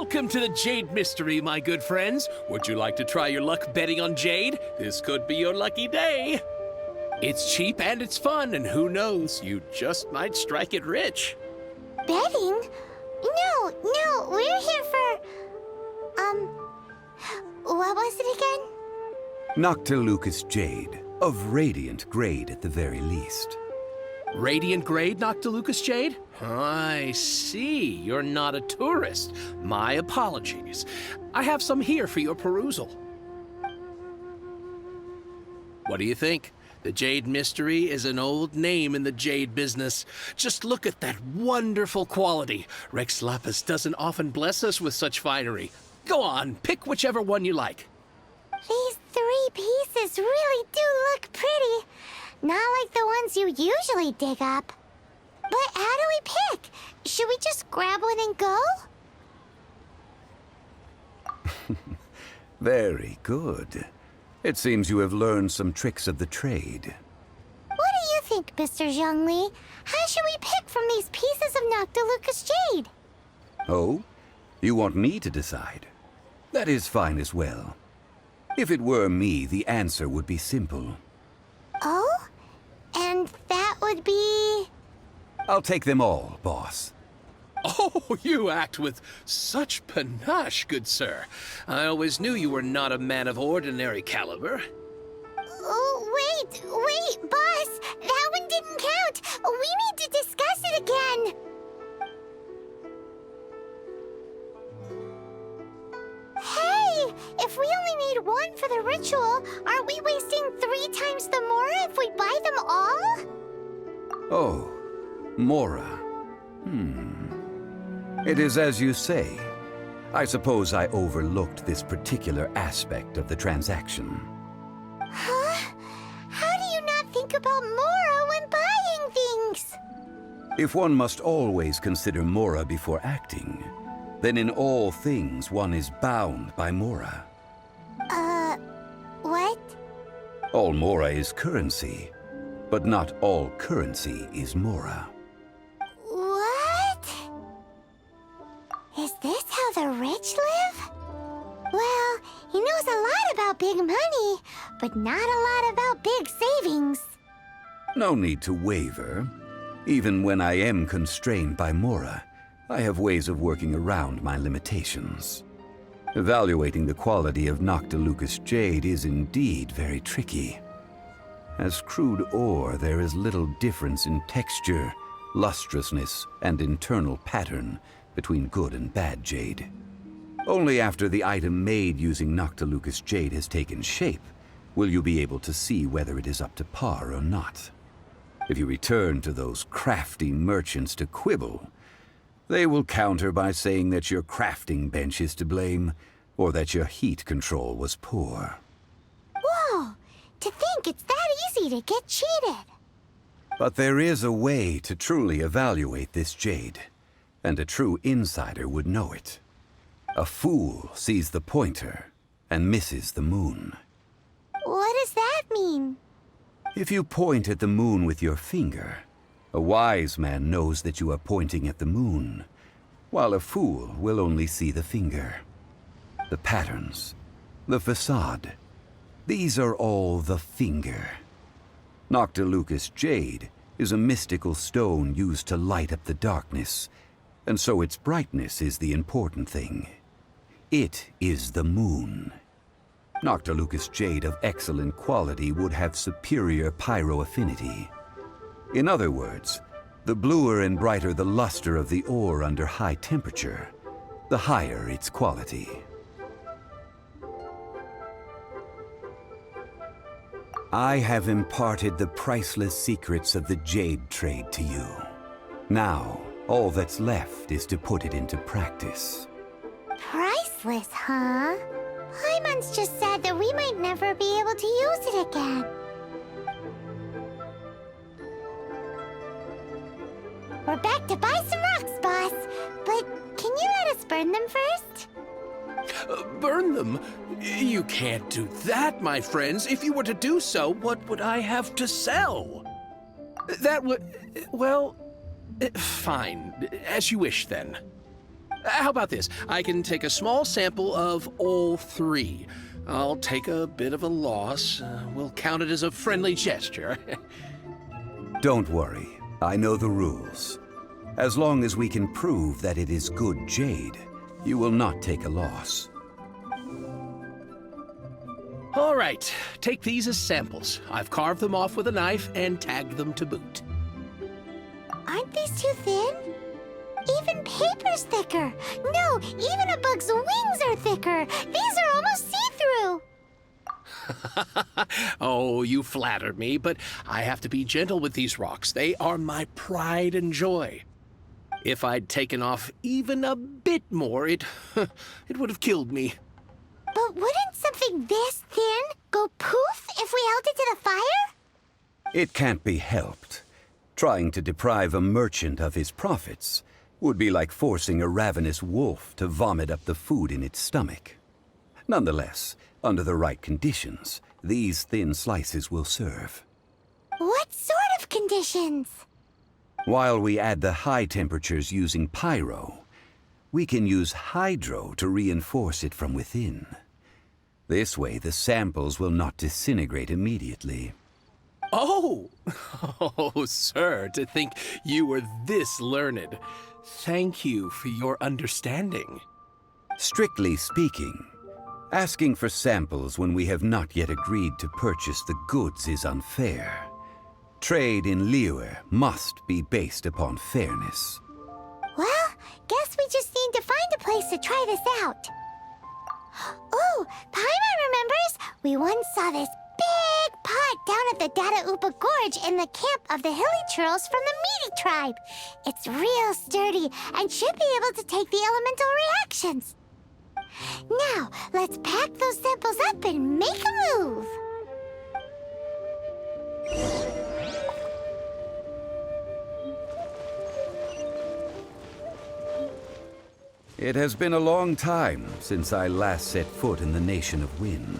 Welcome to the Jade Mystery, my good friends. Would you like to try your luck betting on Jade? This could be your lucky day. It's cheap and it's fun, and who knows, you just might strike it rich. Betting? No, we're here for... what was it again? Noctilucous Jade, of radiant grade at the very least. Radiant grade, Noctilucous Jade? I see. You're not a tourist. My apologies. I have some here for your perusal. What do you think? The Jade Mystery is an old name in the jade business. Just look at that wonderful quality. Rex Lapis doesn't often bless us with such finery. Go on, pick whichever one you like. These 3 pieces really do look pretty. Not like the ones you usually dig up. But how do we pick? Should we just grab one and go? Very good. It seems you have learned some tricks of the trade. What do you think, Mr. Zhongli? How should we pick from these pieces of Noctilucous Jade? Oh? You want me to decide? That is fine as well. If it were me, the answer would be simple. Oh? And that would be... I'll take them all, boss. Oh, you act with such panache, good sir. I always knew you were not a man of ordinary caliber. Oh, wait, boss! That one didn't count! We need to discuss it again! Hey! If we only need 1 for the ritual, aren't we wasting 3 times the Mora if we buy them all? Oh, Mora. It is as you say. I suppose I overlooked this particular aspect of the transaction. Huh? How do you not think about Mora when buying things? If one must always consider Mora before acting, then in all things one is bound by Mora. What? All Mora is currency, but not all currency is Mora. What? Is this how the rich live? Well, he knows a lot about big money, but not a lot about big savings. No need to waver. Even when I am constrained by Mora, I have ways of working around my limitations. Evaluating the quality of Noctilucous Jade is indeed very tricky. As crude ore, there is little difference in texture, lustrousness, and internal pattern between good and bad jade. Only after the item made using Noctilucous Jade has taken shape will you be able to see whether it is up to par or not. If you return to those crafty merchants to quibble, they will counter by saying that your crafting bench is to blame, or that your heat control was poor. Whoa! To think it's that easy to get cheated! But there is a way to truly evaluate this jade, and a true insider would know it. A fool sees the pointer and misses the moon. What does that mean? If you point at the moon with your finger, a wise man knows that you are pointing at the moon, while a fool will only see the finger. The patterns, the facade, these are all the finger. Noctilucous Jade is a mystical stone used to light up the darkness, and so its brightness is the important thing. It is the moon. Noctilucous Jade of excellent quality would have superior pyroaffinity. In other words, the bluer and brighter the luster of the ore under high temperature, the higher its quality. I have imparted the priceless secrets of the jade trade to you. Now, all that's left is to put it into practice. Priceless, huh? Hyman's just said that we might never be able to use it again. We're back to buy some rocks, boss. But can you let us burn them first? Burn them? You can't do that, my friends. If you were to do so, what would I have to sell? That would... well... fine. As you wish, then. How about this? I can take a small sample of all three. I'll take a bit of a loss. We'll count it as a friendly gesture. Don't worry. I know the rules. As long as we can prove that it is good jade, you will not take a loss. All right, take these as samples. I've carved them off with a knife and tagged them to boot. Aren't these too thin? Even paper's thicker. No, even a bug's wings are thicker. These are almost see-through. Oh, you flatter me, but I have to be gentle with these rocks. They are my pride and joy. If I'd taken off even a bit more, it would have killed me. But wouldn't something this thin go poof if we held it to the fire? It can't be helped. Trying to deprive a merchant of his profits would be like forcing a ravenous wolf to vomit up the food in its stomach. Nonetheless, under the right conditions, these thin slices will serve. What sort of conditions? While we add the high temperatures using pyro, we can use hydro to reinforce it from within. This way, the samples will not disintegrate immediately. Oh! Oh, sir, to think you were this learned. Thank you for your understanding. Strictly speaking, asking for samples when we have not yet agreed to purchase the goods is unfair. Trade in Liyue must be based upon fairness. Well, guess we just need to find a place to try this out. Oh, Paimon remembers! We once saw this big pot down at the Data Upa Gorge in the camp of the hilly churls from the Meaty tribe. It's real sturdy and should be able to take the elemental reactions. Now, let's pack those samples up and make a move. It has been a long time since I last set foot in the Nation of Wind.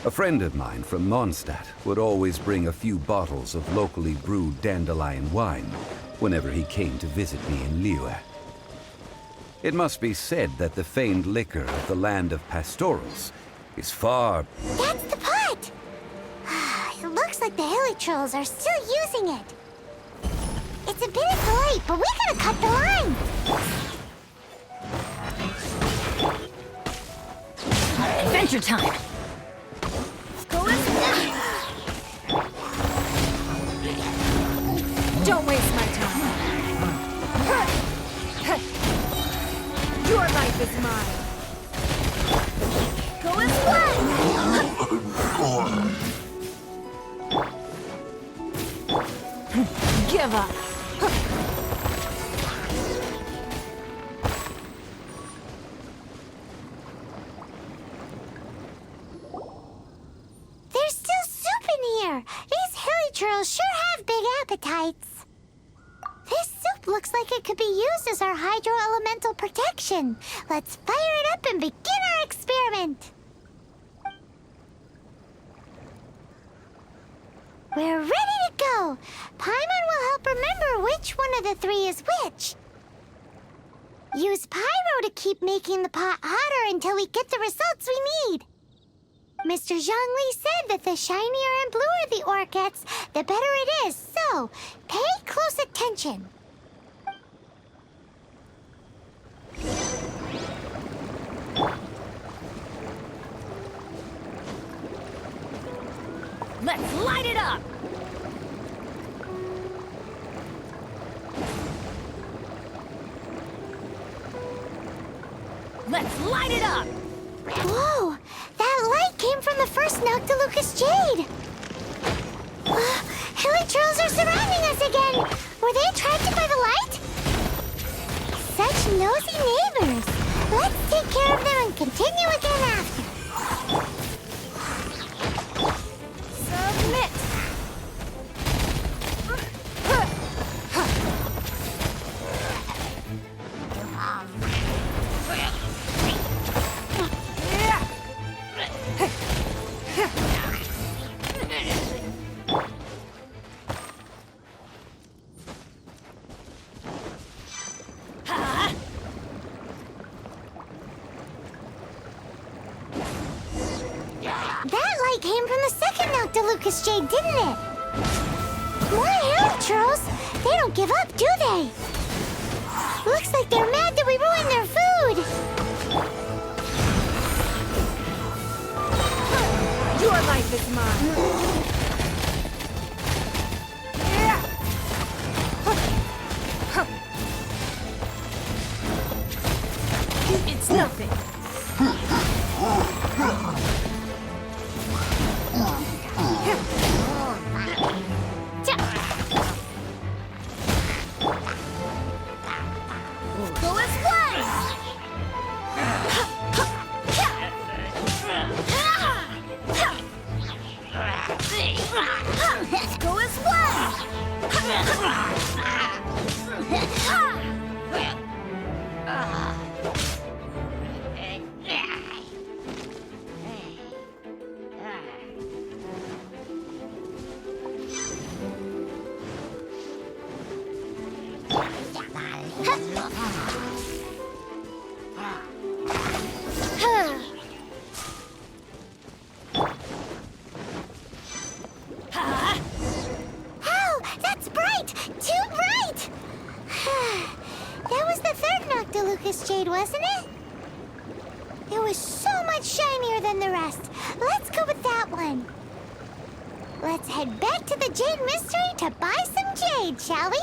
A friend of mine from Mondstadt would always bring a few bottles of locally brewed dandelion wine whenever he came to visit me in Liyue. It must be said that the famed liquor of the land of pastorals is far... That's the pot! It looks like the hilly trolls are still using it. It's a bit impolite, but we gotta cut the line! Adventure time! Don't waste my time. Your life is mine. Go and play! Give up. There's still soup in here. These hilly churls sure have big appetites. This soup looks like it could be used as our hydro-elemental protection. Let's fire it up and begin our experiment. We're ready to go. Paimon will help remember which one of the three is which. Use pyro to keep making the pot hotter until we get the results we need. Mr. Zhongli said that the shinier and bluer the ore gets, the better it is, so pay close attention. Let's light it up! Let's light it up! Whoa! That light came from the first Noctilucous Jade! Hilly trolls are surrounding us again! Were they attracted by the light? Such nosy neighbors! Let's take care of them and continue again after. Submit! came from the second Noctilucous Jade, didn't it? More arrow churls? They don't give up, do they? Looks like they're mad that we ruined their food. Your life is mine. It's nothing. Go as one! Go as Oh, that's bright! Too bright! That was the third Noctilucous Jade, wasn't it? It was so much shinier than the rest. Let's go with that one. Let's head back to the Jade Mystery to buy some jade, shall we?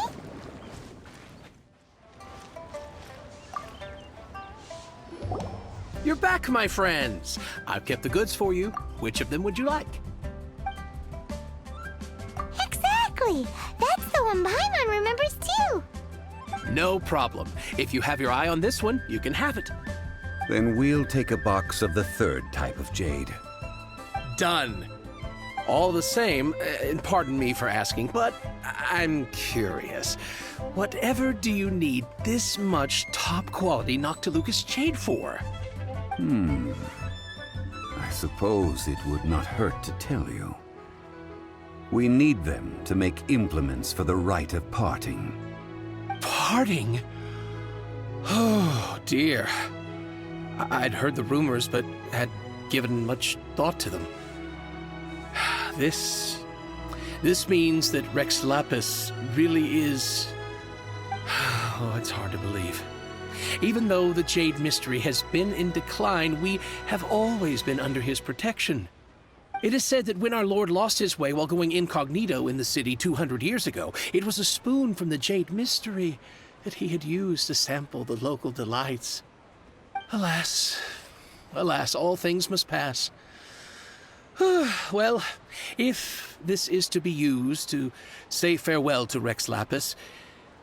You're back, my friends. I've kept the goods for you. Which of them would you like? Exactly! That's the one Paimon remembers too! No problem. If you have your eye on this one, you can have it. Then we'll take a box of the third type of jade. Done. All the same, and pardon me for asking, but I'm curious. Whatever do you need this much top-quality Noctilucous Jade for? I suppose it would not hurt to tell you. We need them to make implements for the rite of parting. Parting? Oh, dear. I'd heard the rumors, but had given much thought to them. This means that Rex Lapis really is... Oh, it's hard to believe. Even though the Jade Mystery has been in decline, we have always been under his protection. It is said that when our Lord lost his way while going incognito in the city 200 years ago, it was a spoon from the Jade Mystery that he had used to sample the local delights. Alas, alas, all things must pass. Well, if this is to be used to say farewell to Rex Lapis,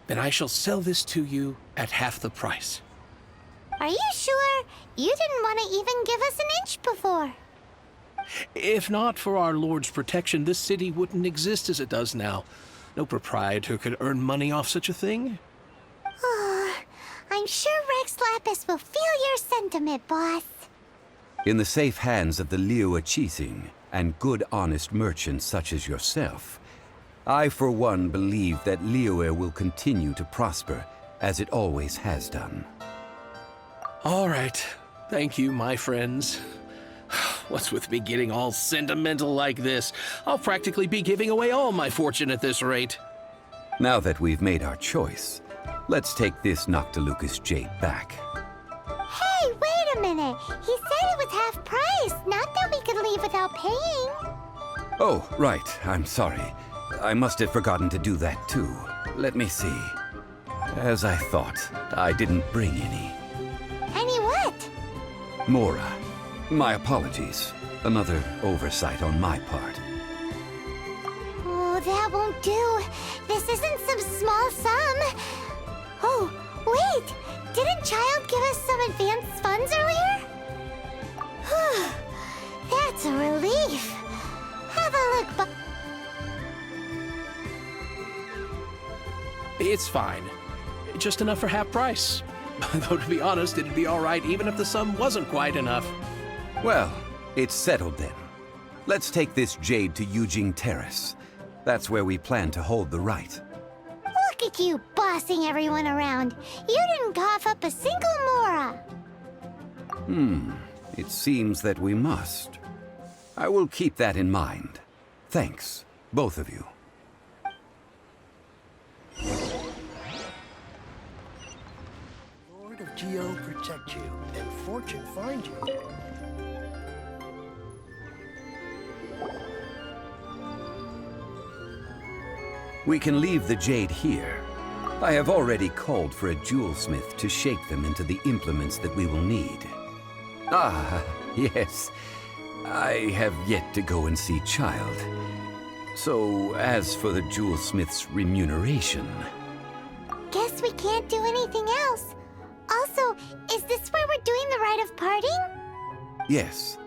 then I shall sell this to you at half the price. Are you sure? You didn't want to even give us an inch before. If not for our Lord's protection, this city wouldn't exist as it does now. No proprietor could earn money off such a thing. Oh, I'm sure Rex Lapis will feel your sentiment, boss. In the safe hands of the Liu Chising and good honest merchants such as yourself, I for one believe that Liyue will continue to prosper as it always has done. All right. Thank you, my friends. What's with me getting all sentimental like this? I'll practically be giving away all my fortune at this rate. Now that we've made our choice, let's take this Noctilucous Jade back. Hey, wait a minute. He said it was half price, not that we could leave without paying. Oh, right. I'm sorry. I must have forgotten to do that too. Let me see. As I thought, I didn't bring any. Any what? Mora. My apologies. Another oversight on my part. Oh, that won't do. This isn't some small sum. Oh, wait! Didn't Child give us some advanced funds earlier? Whew. That's a relief. Have a look, but It's fine. Just enough for half price. Though to be honest, it'd be all right even if the sum wasn't quite enough. Well, it's settled then. Let's take this jade to Yujing Terrace. That's where we plan to hold the rite. look at you bossing everyone around. You didn't cough up a single Mora. It seems that we must. I will keep that in mind. Thanks, both of you. Lord of Geo protect you, and fortune find you. We can leave the jade here. I have already called for a jewelsmith to shape them into the implements that we will need. Ah, yes. I have yet to go and see Child. So, as for the jewelsmith's remuneration... Guess we can't do anything else. Also, is this where we're doing the rite of parting? Yes.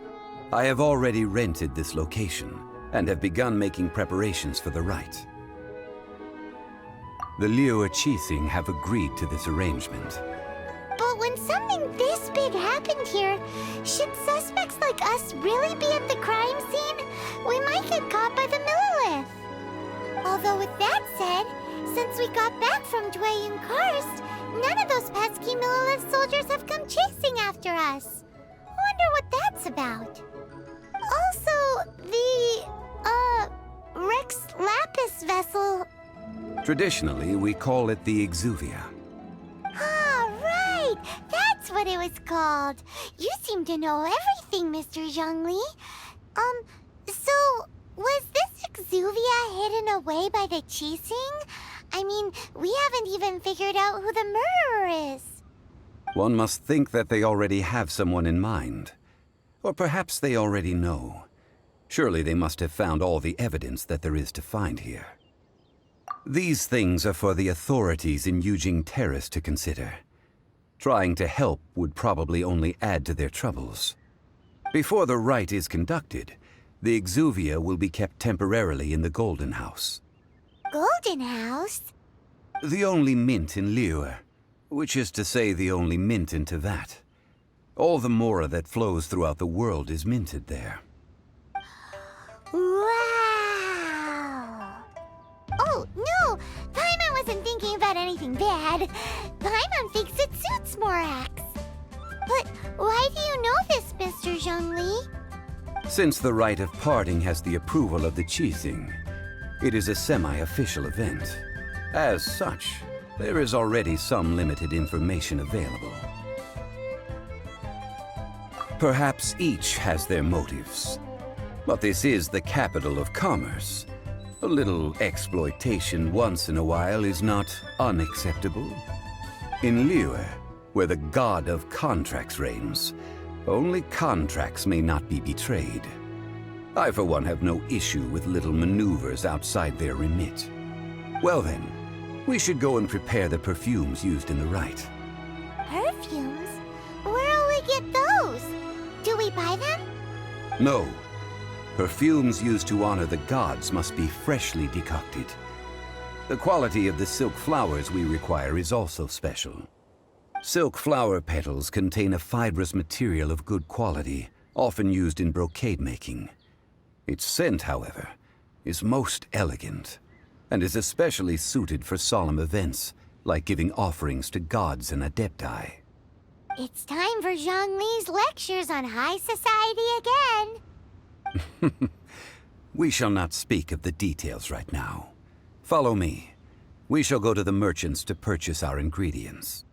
I have already rented this location, and have begun making preparations for the rite. The Liu Qixing have agreed to this arrangement. But when something this big happened here, should suspects like us really be at the crime scene? We might get caught by the Millilith. Although with that said, since we got back from Dway and Karst, none of those pesky Millilith soldiers have come chasing after us. Wonder what that's about. Also, the, Rex Lapis vessel... Traditionally, we call it the Exuvia. Ah, right! That's what it was called. You seem to know everything, Mr. Zhongli. So, was this Exuvia hidden away by the Qixing? I mean, we haven't even figured out who the murderer is. One must think that they already have someone in mind. Or perhaps they already know. Surely they must have found all the evidence that there is to find here. These things are for the authorities in Yujing Terrace to consider. Trying to help would probably only add to their troubles. Before the rite is conducted, the Exuvia will be kept temporarily in the Golden House. Golden House? The only mint in Liyue, which is to say the only mint in Teyvat. All the mora that flows throughout the world is minted there. Wow! Oh, no! Paimon wasn't thinking about anything bad. Paimon thinks it suits Morax. But why do you know this, Mr. Zhongli? Since the rite of parting has the approval of the Qixing, it is a semi-official event. As such, there is already some limited information available. Perhaps each has their motives. But this is the capital of commerce. A little exploitation once in a while is not unacceptable. In Liyue, where the god of contracts reigns, only contracts may not be betrayed. I, for one, have no issue with little maneuvers outside their remit. Well then, we should go and prepare the perfumes used in the rite. Perfumes? Where'll we get those? Do we buy them? No. Perfumes used to honor the gods must be freshly decocted. The quality of the silk flowers we require is also special. Silk flower petals contain a fibrous material of good quality, often used in brocade making. Its scent, however, is most elegant, and is especially suited for solemn events, like giving offerings to gods and adepti. It's time for Zhongli's lectures on high society again. We shall not speak of the details right now. Follow me. We shall go to the merchants to purchase our ingredients.